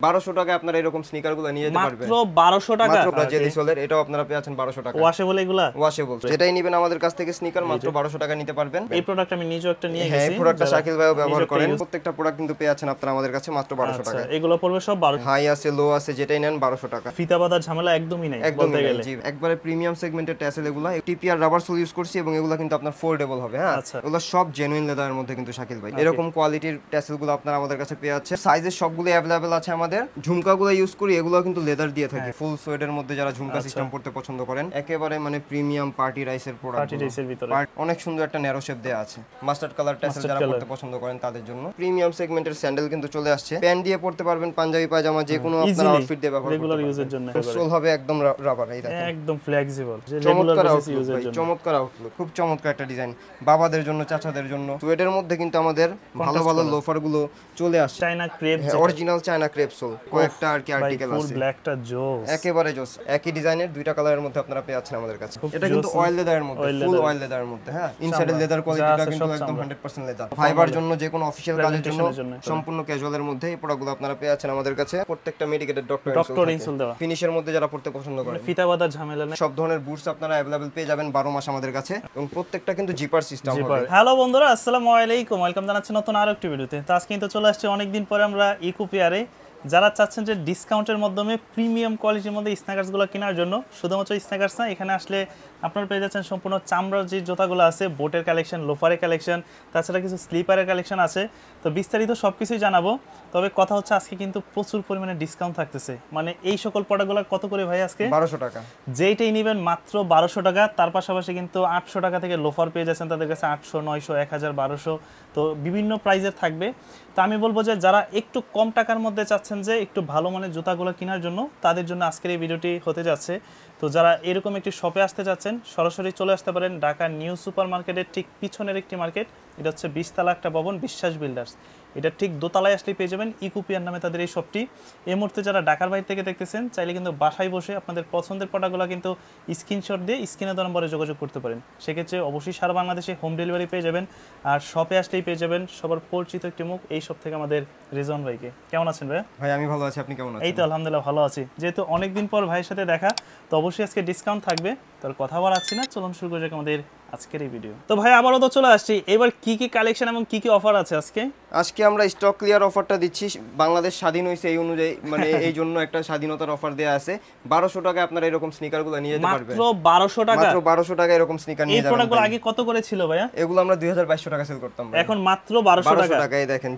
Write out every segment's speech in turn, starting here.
1200 টাকায় আপনারা এরকম স্নিকারগুলো নিয়ে যেতে পারবেন। মাত্র 1200 টাকা। মাত্র জেলি সোলের, এটাও আপনারা পেয়ে যাচ্ছেন 1200 টাকা। ওয়াশেবল এগুলা? ওয়াশেবল, যেটাই নেবেন আমাদের কাছ থেকে স্নিকার মাত্র 1200 টাকা নিতে পারবেন। এই প্রোডাক্ট আমি নিজেও একটা নিয়ে গেছি। হ্যাঁ, এই প্রোডাক্টটা শাকিল ভাইও ব্যবহার করেন। প্রত্যেকটা প্রোডাক্ট কিন্তু পেয়ে যাচ্ছেন আপনারা আমাদের কাছে মাত্র 1200 টাকা। এগুলো পড়বে সব 1200। হাই আছে, লো আছে, যেটাই নেন 1200 টাকা। ফিতা বাঁধার ঝামেলা একদমই নাই বলতে গেলে। জি, একবারে প্রিমিয়াম সেগমেন্টের ট্যাসেল এগুলো। টিপিআর রাবার সোল ইউজ করছি এবং এগুলো কিন্তু আপনার ফোল্ডেবল হবে। হ্যাঁ, এগুলো সব জেনুইন লেদারের মধ্যে কিন্তু শাকিল ভাই। এরকম কোয়ালিটির ট্যাসেলগুলো আপনারা আমাদের কাছে পেয়ে যাচ্ছে। সাইজের সবগুলো अवेलेबल আছে আমাদের। ঝুমকাগুলো ইউজ করি, এগুলো কিন্তু লেদার দিয়ে থাকে। ফুল সোয়েটের মধ্যে যারা ঝুমকা সিস্টেম পড়তে পছন্দ করেন, একেবারে মানে প্রিমিয়াম পার্টি রাইসের প্রোডাক্ট। পার্টি রাইসের ভিতরে অনেক সুন্দর একটা ন্যারো শেপ দেয়া আছে। মাস্টার্ড কালার ট্যাসেল যারা পড়তে পছন্দ করেন তাদের জন্য প্রিমিয়াম সেগমেন্টের স্যান্ডেল কিন্তু চলে আসছে। প্যান্ট দিয়ে পড়তে পারবেন, পাঞ্জাবি পায়জামা যে কোনো আপনার আউটফিট দিয়ে ব্যবহার করতে পারবেন। রেগুলার ইউজের জন্য সোল হবে একদম রাবার, এই দেখেন একদম ফ্লেক্সিবল। চমৎকার ইউজের জন্য চমৎকার আউটলুক, খুব চমৎকার একটা ডিজাইন বাবাদের জন্য, চাচাদের জন্য। সোয়েটের মধ্যে কিন্তু আমাদের ভালো ভালো লোফার গুলো চলে আসছে। China crepe, original China crepe soul, কয়েকটা আর কি আর্টিকেল আছে। ফুল ব্ল্যাকটা জোস, একেবারে জোস। একই ডিজাইনের দুইটা কালারের মধ্যে আপনারা পেয়ে যাচ্ছেন আমাদের কাছে। এটা কিন্তু অয়েল লেদারের মধ্যে, ফুল অয়েল লেদারের মধ্যে। হ্যাঁ, ইনসাইডের লেদার কোয়ালিটিটা কিন্তু একদম 100% লেদার। ফাইবার জন্য যে কোনো অফিশিয়াল কাজের জন্য সম্পূর্ণ ক্যাজুয়ালের মধ্যে এই প্রোডাক্টগুলো আপনারা পেয়ে যাচ্ছেন আমাদের কাছে। প্রত্যেকটা মেডিকেটেড ডক্টর ইনসোল দেওয়া, ফিনিশের মধ্যে যারা পড়তে পছন্দ করেন, ফিতা বাঁধার ঝামেলা নেই। সব ধরনের বুটস আপনারা अवेलेबल পেয়ে যাবেন 12 মাস আমাদের কাছে, এবং প্রত্যেকটা কিন্তু জিপার সিস্টেম হবে। হ্যালো বন্ধুরা, আসসালামু আলাইকুম, ওয়েলকাম জানাচ্ছি নতুন আরো একটি ভিডিওতে। তো আজকে কিন্তু চলে আসছে অনেকদিন পরে আমরা ইকোপিয়ারে। যারা চাচ্ছেন যে ডিসকাউন্টের মাধ্যমে প্রিমিয়াম কোয়ালিটির মধ্যে স্ন্যাকার্সগুলো কেনার জন্য, শুধুমাত্র স্ন্যাকার্স না, এখানে আসলে আপনারা পেয়ে যাচ্ছেন সম্পূর্ণ চামড়ার যে জুতাগুলো আছে, বোটের কালেকশন, লোফারের কালেকশন, তাছাড়া কিছু স্লিপারের কালেকশন আছে। তো বিস্তারিত সব কিছুই জানাবো। তবে কথা হচ্ছে আজকে কিন্তু প্রচুর পরিমাণে ডিসকাউন্ট থাকতেছে। মানে এই সকল প্রোডাক্টগুলো কত করে ভাই আজকে? 1200 টাকা। যেইটাই নেবেন মাত্র 1200 টাকা। তার পাশাপাশি কিন্তু 800 টাকা থেকে লোফার পেয়ে যাচ্ছেন তাদের কাছে, 800, 900, 1000, 1200, তো বিভিন্ন প্রাইজের থাকবে। তো আমি বলবো যে যারা একটু কম টাকার মধ্যে চাচ্ছেন যে একটু ভালো মানের জুতাগুলো কেনার জন্য, তাদের জন্য আজকের এই ভিডিওটি হতে যাচ্ছে। তো যারা এরকম একটি শপে আসতে যাচ্ছেন, সরাসরি চলে আসতে পারেন ঢাকা নিউ সুপার মার্কেটের ঠিক পিছনের একটি মার্কেট। এটা হচ্ছে 20 তলা একটা ভবন, বিশ্বাস বিল্ডার্স। এটা ঠিক দোতলায় আসলে পেয়ে যাবেন ইকোপিয়ার নামে তাদের এই শপটি। এই মুহূর্তে যারা ঢাকার বাইরে থেকে দেখতেছেন, চাইলে কিন্তু বাসায় বসে আপনাদের পছন্দের প্রোডাক্টগুলো কিন্তু স্ক্রিনশট দিয়ে স্ক্রিনে দেওয়া নম্বরে যোগাযোগ করতে পারেন। সেক্ষেত্রে অবশ্যই সারা বাংলাদেশে হোম ডেলিভারি পেয়ে যাবেন। আর শপে আসলেই পেয়ে যাবেন সবার পরিচিত একটি মুখ, এই শপ থেকে আমাদের রিজন ভাইকে। কেমন আছেন ভাই? ভাই আমি ভালো আছি, আপনি কেমন আছেন? এই তো আলহামদুলিল্লাহ ভালো আছি। যেহেতু অনেকদিন পর ভাইয়ের সাথে দেখা, তো অবশ্যই আজকে ডিসকাউন্ট থাকবে। তার কথা বলা আছি না, চলুন শুরু করে আমাদের আজকের এই ভিডিও। তো ভাই আবারও তো চলে আসছি, এবার কি কি কালেকশন এবং কি কি অফার আছে আজকে? আজকে আমরা স্টক ক্লিয়ার অফারটা দিচ্ছি। বাংলাদেশ স্বাধীন হয়েছে এই অনুযায়ী, মানে এই জন্য একটা স্বাধীনতার অফার দেয়া আছে। 1200 টাকায় আপনারা এরকম স্নিকারগুলো নিয়ে যেতে পারবেন। মাত্র 1200 টাকা? মাত্র 1200 টাকা এরকম স্নিকার নিয়ে যাবেন। এই প্রোডাক্টগুলো আগে কত করে ছিল ভাইয়া? এগুলো আমরা 2500 টাকা সেল করতাম, এখন মাত্র 1200 টাকা। এই দেখেন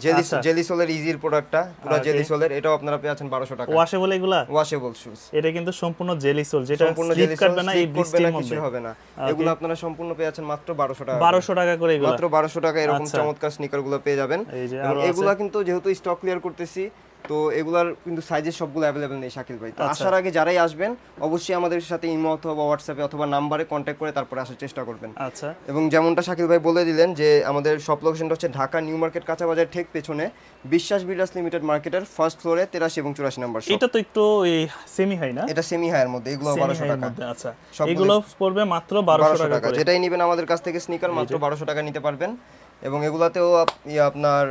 জেলি সোলের ইজির প্রোডাক্টটা, পুরো জেলি সোলের, এটাও আপনারা পেয়ে যাচ্ছেন 1200 টাকা। ওয়াশেবল এগুলা? Washable shoes. এটা কিন্তু সম্পূর্ণ জেলি সোল, যেটা স্লিপ কাটবে না, এই বৃষ্টির মধ্যে কিছু হবে না। এগুলো আপনারা সম্পূর্ণ পেয়ে যাচ্ছেন মাত্র 1200 টাকা। 1200 টাকা করে এগুলো? মাত্র 1200 টাকা এরকম চমৎকার স্নিকারগুলো পেয়ে যাবেন। এগুলা কিন্তু যেহেতু স্টক ক্লিয়ার করতেছি, তো এগুলার কিন্তু সাইজের সবগুলো अवेलेबल নেই শাকিল ভাই। তো আসার আগে যারাই আসবেন অবশ্যই আমাদের সাথে ইমো অথবা হোয়াটসঅ্যাপে অথবা নাম্বারে কন্টাক্ট করে তারপরে আসার চেষ্টা করবেন। আচ্ছা। এবং যেমনটা শাকিল ভাই বলে দিলেন যে আমাদের শপ লোকেশনটা হচ্ছে ঢাকা নিউ মার্কেট কাঁচা বাজার ঠিক পেছনে বিশ্বাস বিল্ডার্স লিমিটেড মার্কেটের ফার্স্ট ফ্লোরে 83 এবং 84 নাম্বার শপ। এটা তো একটু সেমি হাই না? এটা সেমি হাইয়ের মধ্যে, এগুলো 1200 টাকা। আচ্ছা, এগুলো পড়বে মাত্র 1200 টাকা করে। যেটাই নেবেন আমাদের কাছ থেকে স্নিকার মাত্র 1200 টাকা নিতে পারবেন। এবং এগুলাতেও আপনার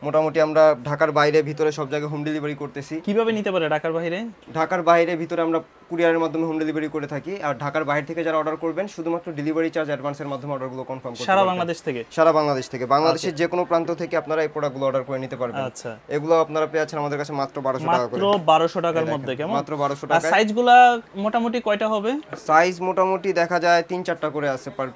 মোটামুটি আমরা ঢাকার বাইরে ভিতরে সব জায়গায় হোম ডেলিভারি করতেছি। কিভাবে নিতে পারে ঢাকার বাইরে? ঢাকার বাইরে ভিতরে আমরা কুরিয়ারের মাধ্যমে হোম ডেলিভারি করে থাকি। আর ঢাকার বাইরে থেকে যারা অর্ডার করবেন শুধুমাত্র ডেলিভারি চার্জ অ্যাডভান্সের মাধ্যমে অর্ডারগুলো কনফার্ম করতে পারবেন। সারা বাংলাদেশ থেকে? সারা বাংলাদেশ থেকে, বাংলাদেশের যে কোনো প্রান্ত থেকে আপনারা এই প্রোডাক্টগুলো অর্ডার করে নিতে পারবেন। আচ্ছা, এগুলো আপনারা পেয়ে যাচ্ছেন আমাদের কাছে মাত্র 1200 টাকা করে। মাত্র 1200 টাকার মধ্যে। কেমন? মাত্র 1200 টাকা। আর সাইজগুলো মোটামুটি কয়টা হবে? সাইজ মোটামুটি দেখা যায় 3-4টা করে আছে পার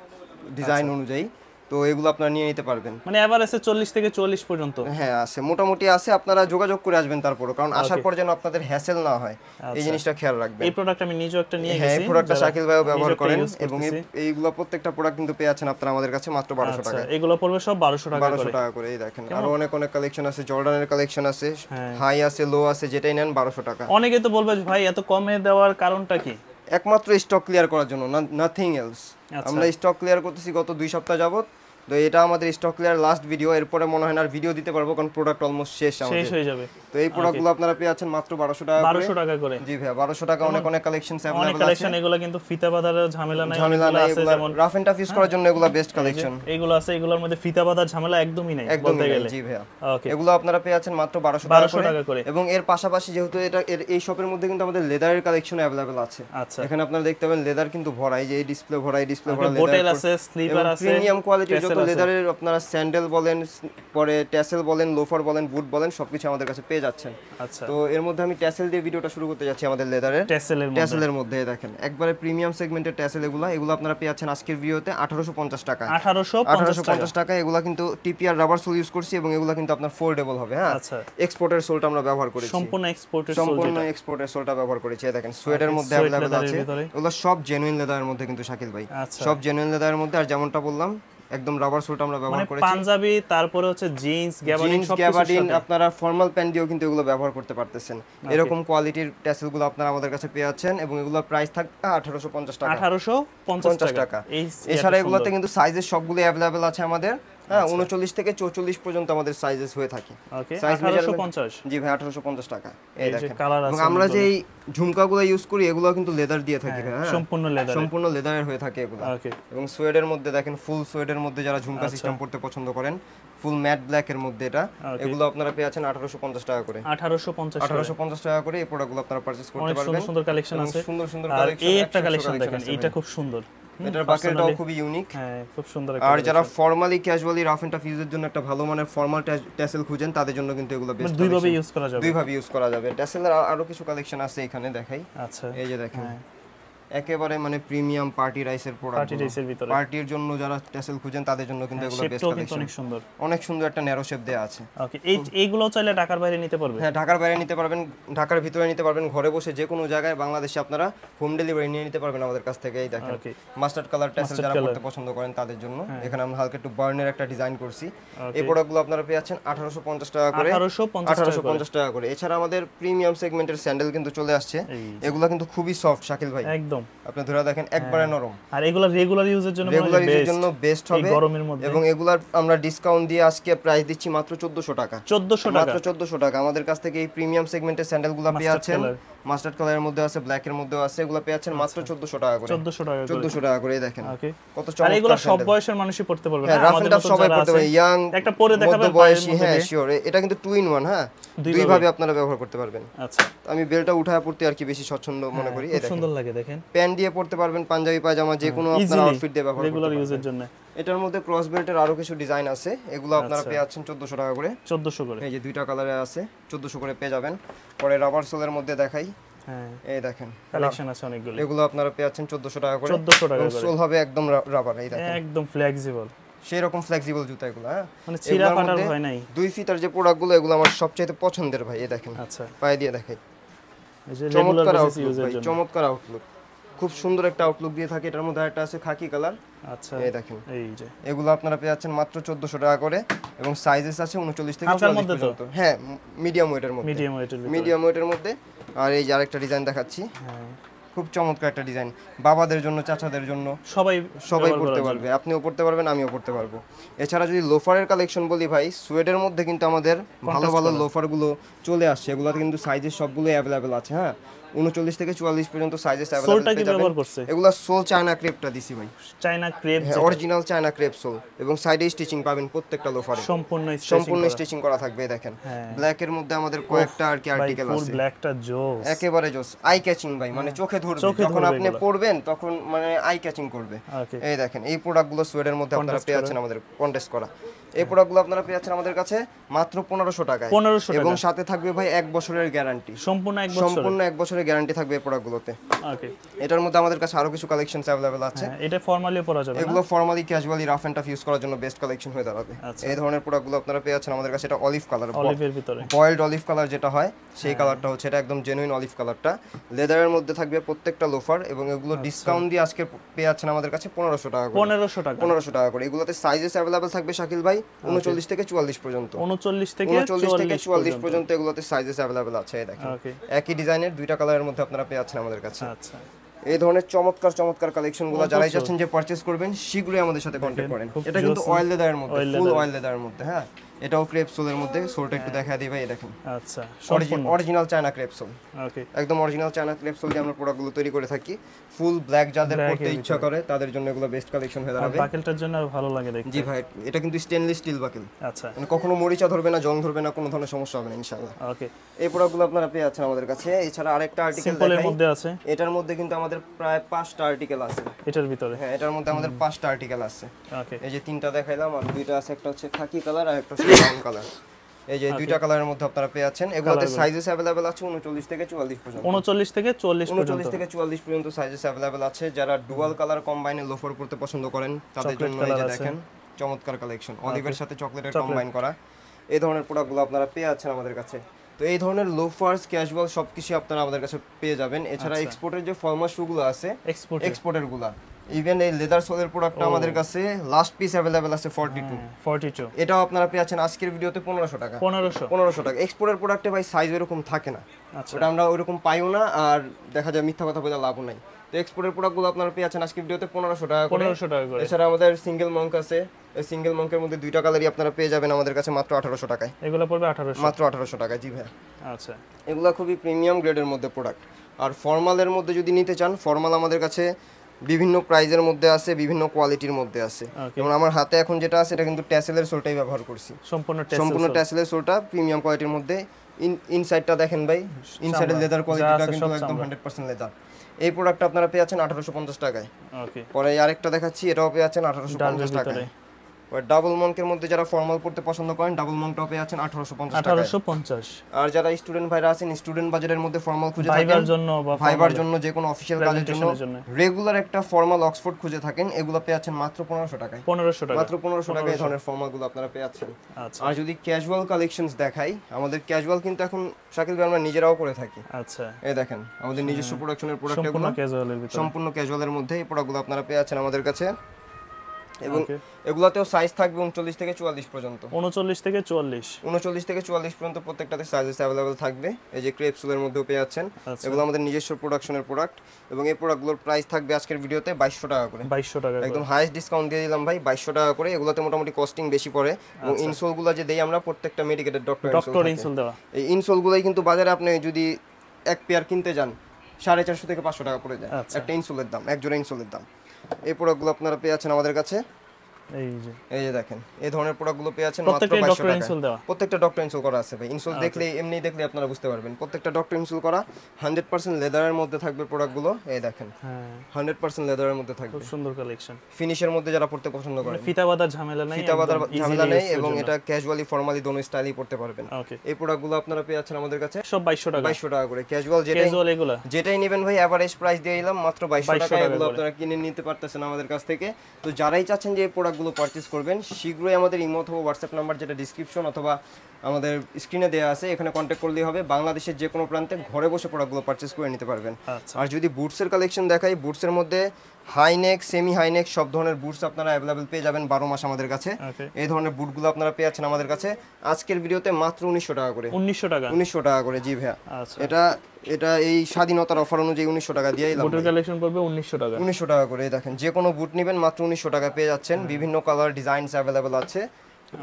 ডিজাইন অনুযায়ী। তো এগুলো আপনারা নিয়ে নিতে পারবেন। মানে এভারেজে 40 থেকে 44 পর্যন্ত? হ্যাঁ আছে, মোটামুটি আছে। আপনারা যোগাযোগ করে আসবেন তারপরে, কারণ আসার পর যেন আপনাদের হ্যাসেল না হয় এই জিনিসটা খেয়াল রাখবেন। এই প্রোডাক্ট আমি নিজেও একটা নিয়ে গেছি। হ্যাঁ, এই প্রোডাক্টটা শাকিল ভাইও ব্যবহার করেন এবং এইগুলো প্রত্যেকটা প্রোডাক্ট কিন্তু পেয়ে যাচ্ছেন আপনারা আমাদের কাছে মাত্র 1200 টাকা। এগুলো পড়বে সব 1200 টাকা করে। 1200 টাকা করে। এই দেখেন আরো অনেক অনেক কালেকশন আছে, জর্ডানের কালেকশন আছে, হাই আছে, লো আছে, যেটাই নেন 1200 টাকা। অনেকে তো বলবে ভাই এত কমে দেওয়ার কারণটা কি? একমাত্র স্টক ক্লিয়ার করার জন্য, নাথিং এলস। আমরা স্টক ক্লিয়ার করতেছি গত 2 সপ্তাহ যাবত। তো এটা আমাদের স্টক ক্লিয়ার লাস্ট ভিডিও, এরপরে মনে হয় না আর ভিডিও দিতে পারবো, কারণ প্রোডাক্ট অলমোস্ট শেষ হয়ে যাবে। তো এই প্রোডাক্টগুলো আপনারা পেয়ে যাচ্ছেন মাত্র 1200 টাকা করে। 1200 টাকা করে। জি ভাই 1200 টাকা অনেক অনেক কালেকশনস অনেক अवेलेबल আছে। কালেকশন এগুলো কিন্তু ফিতা বাঁধার ঝামেলা নাই, ঝামেলা অনেকগুলো নাই, আছে এগুলো যেমন রাফ এন্ড টাফ ইউজ করার জন্য এগুলো বেস্ট কালেকশন। এগুলো আছে, এগুলোর মধ্যে ফিতা বাঁধার ঝামেলা একদমই নাই একদমই বলতে নাই, গেলে। জি ভাইয়া। ওকে, এগুলো আপনারা পেয়ে যাচ্ছেন মাত্র 1200 টাকা করে। এবং এর পাশাপাশি যেহেতু এটা এই শপের মধ্যে কিন্তু আমাদের লেদারের কালেকশন अवेलेबल আছে। আচ্ছা, এখানে আপনারা দেখতে পাবেন লেদার কিন্তু ভরা, এই যে এই ডিসপ্লে ভরা, এই ডিসপ্লে ভরা লেদার বোটেল আছে, স্লিপার আছে, প্রিমিয়াম কোয়ালিটির যত লেদারের আপনারা স্যান্ডেল বলেন, পরে ট্যাসেল বলেন, লোফার বলেন, বুট বলেন, সবকিছু আমাদের কাছে পেয়ে যাচ্ছেন। আচ্ছা, তো এর মধ্যে আমি ট্যাসেল দিয়ে ভিডিওটা শুরু করতে যাচ্ছি আমাদের লেদারের। ট্যাসেলের মধ্যে দেখেন একবারে প্রিমিয়াম সেগমেন্টের ট্যাসেল এগুলো আপনারা পেয়ে যাচ্ছেন আজকের ভিডিওতে 1850 টাকা। 1850 টাকা। এগুলো কিন্তু টিপিআর রাবার সোল ইউজ করছি এবং এগুলো কিন্তু আপনার ফোল্ডেবল হবে। হ্যাঁ, আচ্ছা, এক্সপোর্টের সোলটা আমরা ব্যবহার করেছি, সম্পূর্ণ এক্সপোর্টের সোলটা ব্যবহার করেছি। দেখেন সোয়েডের মধ্যে अवेलेबल আছে, এগুলো সব জেনুইন লেদারের মধ্যে কিন্তু শাকিল ভাই, সব জেনুইন লেদারের মধ্যে। আর যেমনটা বললাম একদম রাবার সোলটা আমরা ব্যবহার করেছি। পাঞ্জাবি, তারপরে হচ্ছে জিন্স, গ্যাবার্ডিন, আপনারা ফর্মাল প্যান্ট দিয়েও কিন্তু এগুলো ব্যবহার করতে পারতেছেন। এরকম কোয়ালিটির ট্যাসেলগুলো আপনারা আমাদের কাছে পেয়ে যাচ্ছেন এবং এগুলোর প্রাইস থাকবে 1850 টাকা। 1850 টাকা। এছাড়া এগুলোতে কিন্তু সাইজের সবগুলো अवेलेबल আছে আমাদের। হ্যাঁ, 39 থেকে 44 পর্যন্ত আমাদের সাইজেস হয়ে থাকে। সাইজ 1850। জি ভাই 1850 টাকা। এই দেখেন, এবং আছে আমরা যে ঝুমকাগুলো ইউজ করি এগুলো কিন্তু লেদার দিয়ে থাকি। হ্যাঁ, সম্পূর্ণ লেদারের হয়ে থাকে এগুলো। এবং সোয়েডের মধ্যে দেখেন, ফুল সোয়েডের মধ্যে যারা ঝুমকা সিস্টেম পড়তে পছন্দ করেন, ফুল ম্যাট ব্ল্যাক এর মধ্যে এটা, এগুলো আপনারা পেয়ে যাচ্ছেন 1850 টাকা করে। 1850 টাকা করে এই প্রোডাক্টগুলো আপনারা পারচেজ করতে পারবেন। সুন্দর সুন্দর কালেকশন আছে, সুন্দর আর এই একটা কালেকশন দেখেন, এটা খুব সুন্দর। এটার বাকেলটাও খুবই ইউনিক। হ্যাঁ, খুব সুন্দর। আর যারা formally casually rough and tough ইউজের জন্য একটা ভালো মানের ফর্মাল ট্যাসেল খুঁজেন, তাদের জন্য কিন্তু এগুলো বেস্ট। দুইভাবে ইউজ করা যাবে। ট্যাসেলের আরো কিছু কালেকশন আছে এখানে দেখাই। আচ্ছা, এই যে দেখেন একেবারে মানে প্রিমিয়াম পার্টি রাইসের প্রোডাক্ট, পার্টির জন্য যারা ট্যাসেল খুঁজেন তাদের জন্য কিন্তু এগুলো বেস্ট কালেকশন। অনেক সুন্দর একটা ন্যারো শেপ দেয়া আছে। ওকে, এইগুলো চাইলে ঢাকার বাইরে নিতে পারবেন। হ্যাঁ, ঢাকার বাইরে নিতে পারবেন, ঢাকার ভিতরে নিতে পারবেন, ঘরে বসে যে কোনো জায়গায় বাংলাদেশে আপনারা হোম ডেলিভারি নিয়ে নিতে পারবেন আমাদের কাছ থেকে। এই দেখেন মাস্টার্ড কালার ট্যাসেল যারা পড়তে পছন্দ করেন তাদের জন্য এখানে আমরা হালকা একটু বার্নের একটা ডিজাইন করছি। এই প্রোডাক্টগুলো আপনারা পেয়ে যাচ্ছেন 1850 টাকা করে। 1850 টাকা করে। এছাড়া আমাদের প্রিমিয়াম সেগমেন্টের স্যান্ডেল কিন্তু চলে আসছে। এগুলো কিন্তু খুবই সফট শাকিল ভাই, একদম আপনি ধরে দেখেন একবারে নরম। আর এগুলো রেগুলার ইউজের জন্য বেস্ট হবে গরমের মধ্যে। এবং এগুলার আমরা ডিসকাউন্ট দিয়ে আজকে প্রাইস দিচ্ছি মাত্র 1400 টাকা। 1400 টাকা। আমাদের কাছ থেকে এই প্রিমিয়াম সেগমেন্টের স্যান্ডেলগুলো পেয়ে যাচ্ছেন মাস্টার্ড কালারের মধ্যে আছে, ব্ল্যাক এর মধ্যেও আছে, এগুলো পেয়ে যাচ্ছেন মাত্র 1400 টাকা করে। 1400 টাকা করে। দেখেন কত চমৎকার। আর এগুলো সব বয়সের মানুষই পড়তে পারবে। হ্যাঁ, আমাদের মতো সবাই পড়তে পারবে, ইয়াং একটা পরে দেখাবেন বয়সী। হ্যাঁ শিওর, এটা কিন্তু 2 in 1। হ্যাঁ, দুই ভাবে আপনারা ব্যবহার করতে পারবেন। আচ্ছা, আমি বেলটা উঠায় পড়তে আর কি বেশি স্বচ্ছন্দ মনে করি। এই দেখেন সুন্দর লাগে, দেখেন প্যান্ট দিয়ে পড়তে পারবেন, পাঞ্জাবি পায়জামা যে কোনো আপনারা আউটফিট দিয়ে ব্যবহার করতে পারবেন রেগুলার ইউজের জন্য। এটার মধ্যে ক্রস বেল্টের আরো কিছু ডিজাইন আছে, এগুলো আপনারা পেয়ে যাচ্ছেন 1400 টাকা করে। 1400 করে। এই যে দুইটা কালারে আছে, 1400 করে পেয়ে যাবেন। পরে রাবার সোলের মধ্যে দেখাই। হ্যাঁ, এই দেখেন কালেকশন আছে অনেকগুলো, এগুলো আপনারা পেয়ে যাচ্ছেন 1400 টাকা করে। 1400 টাকা করে। সোল হবে একদম রাবার। এই দেখেন একদম ফ্লেক্সিবল, সেই রকম ফ্লেক্সিবল জুতা এগুলো। হ্যাঁ, মানে ছিঁড়া ফাটার ভয় নাই। 2 ফিটার যে প্রোডাক্টগুলো এগুলো আমার সবচেয়ে পছন্দের ভাই। এই দেখেন, আচ্ছা পায়ে দিয়ে দেখাই, এই যে রেগুলার ইউজের জন্য চমৎকার আউটলুক, খুব সুন্দর একটা আউটলুক দিয়ে থাকে। এটার মধ্যে একটা আছে খাকি কালার। আচ্ছা, এই দেখেন, এই যে এগুলো আপনারা পেয়ে যাচ্ছেন মাত্র 1400 টাকা করে। এবং সাইজেস আছে 39 থেকে 44 পর্যন্ত। হ্যাঁ, মিডিয়াম ওয়েটের মধ্যে। মিডিয়াম ওয়েটের মধ্যে। আর এই যে আরেকটা ডিজাইন দেখাচ্ছি। হ্যাঁ, খুব চমৎকার একটা ডিজাইন, বাবাদের জন্য, চাচাদের জন্য সবাই পড়তে পারবে। আপনিও পড়তে পারবেন, আমিও পড়তে পারবো। এছাড়া যদি লোফারের কালেকশন বলি ভাই, সোয়েডের মধ্যে কিন্তু আমাদের ভালো ভালো লোফারগুলো চলে আসছে। এগুলোতে কিন্তু সাইজেস সবগুলো অ্যাভেলেবেল আছে। হ্যাঁ, 39 থেকে 44 পর্যন্ত সাইজেস अवेलेबल সোলটা কি ব্যবহার করছে? এগুলা সোল চায়না ক্রেপটা দিছি ভাই, China crepe, original China crepe soul. এবং সাইডে স্টিচিং পাবেন প্রত্যেকটা লোফারে, সম্পূর্ণ স্টিচিং করা থাকবে। দেখেন ব্ল্যাক এর মধ্যে আমাদের কয়েকটা আর কি আর্টিকেল আছে। ফুল ব্ল্যাকটা জোস, একেবারে জোস, আই ক্যাচিং ভাই, মানে চোখে ধরবে যখন আপনি পরবেন তখন মানে আই ক্যাচিং করবে। এই দেখেন এই প্রোডাক্টগুলো সোয়েডের মধ্যে আপনারা পেয়ে যাচ্ছেন আমাদের কন্টেস্ট করা। এই প্রোডাক্টগুলো আপনারা পেয়ে যাচ্ছেন আমাদের কাছে মাত্র 1500 টাকায়। এবং সাথে থাকবে ভাই 1 বছরের গ্যারান্টি, সম্পূর্ণ 1 বছরের গ্যারান্টি থাকবে এই প্রোডাক্টগুলোতে। ওকে, এটার মধ্যে আমাদের কাছে আরো কিছু কালেকশনস अवेलेबल আছে। এটা ফর্মালি পরা যাবে, এগুলো formally casually rough and tough use করার জন্য বেস্ট কালেকশন হয়ে দাঁড়াবে। এই ধরনের প্রোডাক্টগুলো আপনারা পেয়ে যাচ্ছেন আমাদের কাছে। এটা অলিভ কালার, অলিভের ভিতরে বয়েলড অলিভ কালার যেটা হয় সেই কালারটা হচ্ছে এটা, একদম জেনুইন অলিভ কালারটা। লেদারের মধ্যে থাকবে প্রত্যেকটা লোফার। এবং এগুলো ডিসকাউন্ট দিয়ে আজকে পেয়ে যাচ্ছেন আমাদের কাছে 1500 টাকা করে। 1500 টাকা করে। এগুলোতে সাইজেস अवेलेबल থাকবে শাকিল ভাই 39 থেকে 44 পর্যন্ত। 39 থেকে 44 পর্যন্ত এগুলোতে সাইজেস अवेलेबल আছে। এই দেখেন একই ডিজাইনের দুইটা কালারের মধ্যে আপনারা পেয়ে যাচ্ছেন আমাদের কাছে। আচ্ছা, এই ধরনের চমৎকার চমৎকার কালেকশনগুলো যারাই চাচ্ছেন যে পারচেজ করবেন, শীঘ্রই আমাদের সাথে কন্টাক্ট করেন। এটা কিন্তু অয়েল লেদারের মধ্যে, ফুল অয়েল লেদারের মধ্যে। হ্যাঁ, এটাও ক্রেপ সোলের মধ্যে, সোলটা একটু দেখা দিই ভাই, এই দেখেন আচ্ছা অরিজিনাল চায়না ক্রেপ সোল, ওকে একদম অরিজিনাল চায়না ক্রেপ সোল দিয়ে আমরা প্রোডাক্টগুলো তৈরি করে থাকি। ফুল ব্ল্যাক যাদের পড়তে ইচ্ছা করে তাদের জন্য এগুলো বেস্ট কালেকশন হয়ে দাঁড়াবে। বাকেলটার জন্য ভালো লাগে দেখতে। জি ভাই, এটা কিন্তু স্টেনলেস স্টিল বাকেল, আচ্ছা মানে কখনো মরিচা ধরবে না, জং ধরবে না, কোনো ধরনের সমস্যা হবে না ইনশাআল্লাহ। ওকে এই প্রোডাক্টগুলো আপনারা পেয়ে যাচ্ছেন আমাদের কাছে। এছাড়া আরেকটা আর্টিকেল সিম্পলের দেখাই, মধ্যে আছে এটার মধ্যে কিন্তু আমাদের প্রায় 5টা আর্টিকেল আছে এটার ভিতরে। হ্যাঁ, এটার মধ্যে আমাদের 5টা আর্টিকেল আছে। ওকে এই যে 3টা দেখাইলাম, আর 2টা আছে, একটা হচ্ছে খাকি কালার আর একটা হচ্ছে ব্রাউন কালার। এই যে 2টা কালারের মধ্যে আপনারা পেয়ে যাচ্ছেন। এগুলোতে সাইজেস अवेलेबल আছে 39 থেকে 44 পর্যন্ত। 39 থেকে 40 পর্যন্ত। 39 থেকে 44 পর্যন্ত সাইজেস अवेलेबल আছে। যারা ডুয়াল কালার কম্বাইনে লোফার পড়তে পছন্দ করেন তাদের জন্য এই যে দেখেন চমৎকার কালেকশন, অলিভের সাথে চকলেটের কম্বাইন করা এই ধরনের প্রোডাক্টগুলো আপনারা পেয়ে যাচ্ছেন আমাদের কাছে। তো এই ধরনের লোফার্স, ক্যাজুয়াল সবকিছু আপনারা আমাদের কাছে পেয়ে যাবেন। এছাড়া এক্সপোর্টের যে ফর্মাল শুগুলো আছে, এক্সপোর্টের গুলা, ইভেন এই লেদার সোলের প্রোডাক্টটা আমাদের কাছে লাস্ট পিস अवेलेबल আছে 42। এটাও আপনারা পেয়ে যাচ্ছেন আজকের ভিডিওতে 1500 টাকা। 1500 টাকা। এক্সপোর্টের প্রোডাক্টে ভাই সাইজ এরকম থাকে না, ওটা আমরা ওইরকম পাইও না, আর দেখা যায় মিথ্যা কথা বলে লাভও নাই। তো এক্সপোর্টের প্রোডাক্টগুলো আপনারা পেয়ে যাচ্ছেন আজকের ভিডিওতে 1500 টাকা করে। এছাড়া আমাদের সিঙ্গেল মঙ্ক আছে, এই সিঙ্গেল মঙ্কের মধ্যে 2টা কালারই আপনারা পেয়ে যাবেন আমাদের কাছে মাত্র 1800 টাকায়। এগুলো পড়বে 1800, মাত্র 1800 টাকায়। জি ভাই, আচ্ছা এগুলো খুবই প্রিমিয়াম গ্রেডের মধ্যে প্রোডাক্ট। আর ফর্মালের মধ্যে যদি নিতে চান, ফর্মাল আমাদের কাছে বিভিন্ন প্রাইজের মধ্যে আছে, বিভিন্ন কোয়ালিটির মধ্যে আছে। যেমন আমার হাতে এখন যেটা আছে এটা কিন্তু ট্যাসেলের সোলটাই ব্যবহার করছি, সম্পূর্ণ ট্যাসেলের সোলটা প্রিমিয়াম কোয়ালিটির মধ্যে। ইনসাইডটা দেখেন ভাই, ইনসাইডের লেদার কোয়ালিটিটা কিন্তু একদম 100% লেদার। এই প্রোডাক্টটা আপনারা পেয়ে যাচ্ছেন 1850 টাকায়। ওকে, পরে আরেকটা দেখাচ্ছি, এটাও পেয়ে যাচ্ছেন 1850 টাকায়। ডাবল মঙ্কের মধ্যে যারা ফর্মাল পড়তে পছন্দ করেন, ডাবল মঙ্কটাও পেয়ে যাচ্ছেন 1850 টাকায়। 1850। আর যারা স্টুডেন্ট ভাইরা আছেন, স্টুডেন্ট বাজারের মধ্যে ফর্মাল খুঁজে থাকেন, ভাইবার জন্য যে কোনো অফিশিয়াল কাজের জন্য রেগুলার একটা ফর্মাল অক্সফোর্ড খুঁজে থাকেন, এগুলো পেয়ে যাচ্ছেন মাত্র 1500 টাকায়। 1500 টাকা, মাত্র 1500 টাকায় এই ধরনের ফর্মালগুলো আপনারা পেয়ে যাচ্ছেন। আর যদি ক্যাজুয়াল কালেকশনস দেখাই, আমাদের ক্যাজুয়াল কিন্তু এখন শাকিল ভাই আমরা নিজেরাও করে থাকি। আচ্ছা, এই দেখেন আমাদের নিজস্ব প্রোডাকশনের প্রোডাক্ট, এগুলো সম্পূর্ণ ক্যাজুয়ালের মধ্যে এই প্রোডাক্টগুলো আপনারা পেয়ে যাচ্ছেন আমাদের কাছে। এবং এগুলাতেও সাইজ থাকবে 39 থেকে 44 পর্যন্ত। 39 থেকে 44 পর্যন্ত প্রত্যেকটাতে সাইজেস अवेलेबल থাকবে। এই যে ক্রেপ সোলের মধ্যেও পেয়ে যাচ্ছেন, এগুলো আমাদের নিজস্ব প্রোডাকশনের প্রোডাক্ট। এবং এই প্রোডাক্টগুলোর প্রাইস থাকবে আজকের ভিডিওতে 2200 টাকা করে। 2200 টাকা, একদম হাইয়েস্ট ডিসকাউন্ট দিয়ে দিলাম ভাই, 2200 টাকা করে। এগুলোতে মোটামুটি কস্টিং বেশি পড়ে। এবং ইনসোলগুলো যে দেই আমরা প্রত্যেকটা মেডিকেটেড ডক্টর ইনসোল দেওয়া। এই ইনসোলগুলোই কিন্তু বাজারে আপনি যদি এক পেয়ার কিনতে যান 450 থেকে 500 টাকা পড়ে যায় একটা ইনসোলের দাম, এক জোড়া ইনসোলের দাম। এই প্রোডাক্টগুলো আপনারা পেয়ে যাচ্ছেন আমাদের কাছে। এই যে দেখেন এই ধরনের প্রোডাক্টগুলো পেয়ে যাচ্ছেন মাত্র 2200 টাকা। প্রত্যেকটা ডক্টর ইনসোল করা আছে ভাই, ইনসোল দেখলে এমনি দেখলে আপনারা বুঝতে পারবেন প্রত্যেকটা ডক্টর ইনসোল করা। 100% লেদারের মধ্যে থাকবে প্রোডাক্টগুলো। এই দেখেন 100% লেদারের মধ্যে থাকবে, খুব সুন্দর কালেকশন। ফিনিশের মধ্যে যারা পড়তে পছন্দ করেন, ফিতা বাঁধার ঝামেলা নেই, এবং এটা ক্যাজুয়ালি ফর্মালি দোনো স্টাইলই পড়তে পারবেন। এই প্রোডাক্টগুলো আপনারা পেয়ে যাচ্ছেন আমাদের কাছে সব 2200 টাকা করে। ক্যাজুয়াল যেটাই নেবেন ভাই, এভারেজ প্রাইস দিয়ে দিলাম মাত্র 2200 টাকা। এগুলো আপনারা কিনে নিতে পারতেছেন আমাদের কাছ থেকে। তো যারাই চাচ্ছেন যে এই প্রোডাক্টগুলো পারচেজ করবেন, শীঘ্রই আমাদের ইমো অথবা হোয়াটসঅ্যাপ নাম্বার যেটা ডিসক্রিপশন অথবা আমাদের স্ক্রিনে দেওয়া আছে, এখানে কন্ট্যাক্ট করলেই হবে। বাংলাদেশের যে কোনো প্রান্তে ঘরে বসে প্রোডাক্টগুলো পারচেজ করে নিতে পারবেন। আর যদি বুটসের কালেকশন দেখাই, বুটসের মধ্যে হাইনেক, সেমি হাইনেক সব ধরনের বুটস আপনারা अवेलेबल পেয়ে যাবেন 12 মাস আমাদের কাছে। এই ধরনের বুটগুলো আপনারা পেয়ে যাচ্ছেন আমাদের কাছে আজকের ভিডিওতে মাত্র 1900 টাকা করে। 1900 টাকা করে, জি ভাইয়া। এটা এই স্বাধীনতার অফার অনুযায়ী 1900 টাকা দিয়ে দিলাম। বুটের কালেকশন পড়বে 1900 টাকা করে। দেখেন যে কোনো বুট নেবেন মাত্র 1900 টাকা পেয়ে যাচ্ছেন। বিভিন্ন কালার ডিজাইনস अवेलेबल আছে।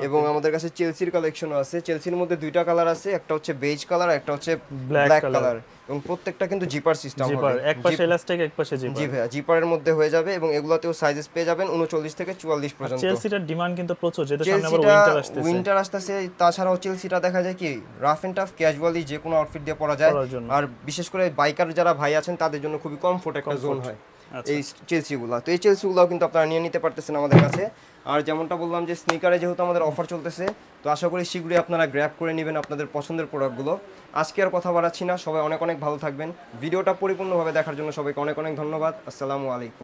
এবং আমাদের কাছে চেলসির কালেকশনও আছে। চেলসির মধ্যে 2টা কালার আছে, একটা হচ্ছে বেজ কালার, একটা হচ্ছে ব্ল্যাক কালার। এবং প্রত্যেকটা কিন্তু জিপার সিস্টেম হবে, এক পাশে ইলাস্টিক এক পাশে জিপার। জি ভাইয়া, জিপারের মধ্যে হয়ে যাবে। এবং এগুলাতেও সাইজেস পেয়ে যাবেন 39 থেকে 44 পর্যন্ত। চেলসিটার ডিমান্ড কিন্তু প্রচুর, যেটা সামনে আবার উইন্টার আসতেছে। তাছাড়াও চেলসিটা দেখা যায় কি রাফ এন্ড টাফ ক্যাজুয়ালি যে কোনো আউটফিট দিয়ে পরা যায়। আর বিশেষ করে বাইকার যারা ভাই আছেন তাদের জন্য খুবই কমফোর্ট একটা জোন হয় এই চেলসিগুলো। তো এই চেলসিগুলোও কিন্তু আপনারা নিয়ে নিতে পারতেছেন আমাদের কাছে। আর যেমনটা বললাম যে স্নিকারে যেহেতু আমাদের অফার চলতেছে, তো আশা করি শীঘ্রই আপনারা গ্র্যাব করে নেবেন আপনাদের পছন্দের প্রোডাক্টগুলো। আজকে আর কথা বাড়াচ্ছি না, সবাই অনেক অনেক ভালো থাকবেন। ভিডিওটা পরিপূর্ণভাবে দেখার জন্য সবাইকে অনেক অনেক ধন্যবাদ। আসসালামু আলাইকুম।